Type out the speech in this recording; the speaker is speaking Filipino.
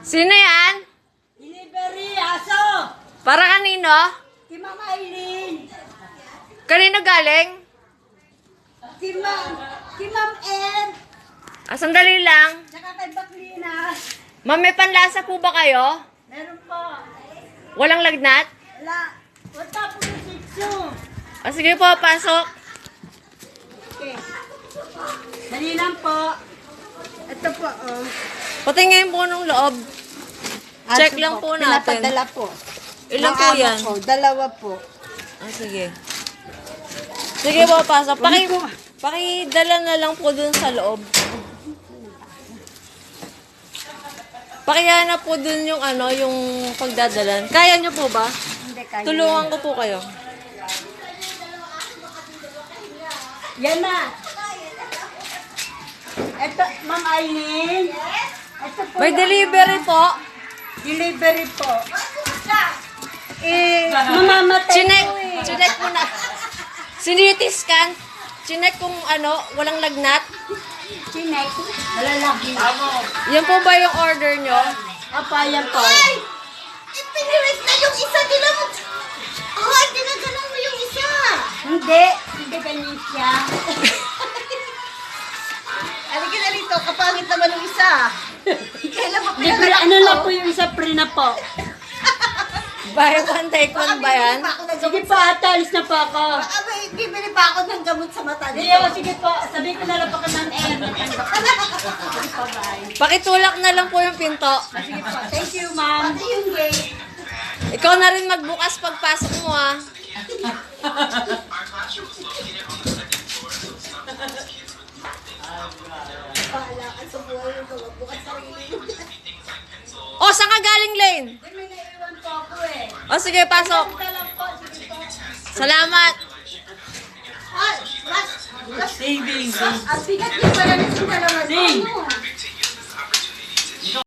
Sino yan? Delivery, aso! Para kanino? Si Mama Aileen! Kanino galing? Si Ma'am Ed! Sandali lang. Tsaka kay Baklina. Ma'am, may panlasa po ba kayo? Meron po. Walang lagnat? Wala. Wala po yung sitso. Sige po, pasok. Okay. Dali lang po. Ito po, oh. Patingin po nung loob. Check lang po natin. Pinapadala po. Ilan po yan? Po, dalawa po. Sige. Sige po, pasok. Pakidala na lang po dun sa loob. Pakiya na po dun yung yung pagdadalan. Kaya nyo po ba? Hindi kaya. Tulungan ko po kayo. Yan na. Ito, Ma'am Aileen. Ito po. May yung- delivery po. Delivery po. Mamamatay Chinek. po eh. Chinek mo na. Siniti scan. Chinek kung walang lagnat. Chinek. Malalaki. Yan po ba yung order nyo? Apa, yan po. Ipinirate na yung isa nila mo. Ay, tinaganon mo yung isa. Hindi. Hindi ganyan siya. Halika na rito, kapangit naman yung isa. Kailan pa Libre, ano lang po yung isa free na po. Buy one, take one ba yan? Sige po, ate, alis na po ako. Abay, bibili pa ako ng gamot sa mata Sige, nito. sige po. Sabihin ko na lang po ka ng Bye-bye. Pakitulak na lang po yung pinto. Sige po. Thank you, ma'am. Pati yung gate. Ikaw na rin magbukas pagpasok mo Bahala ka sa buhay yung gawa. Bukas sarili. Saan ka galing, Lane? May naiwan po ako eh. Sige, pasok. Ito lang po. Sige po. Salamat. Ay, last. Saving. Ang bigat niya pala nito dalawa. Sing. Ano?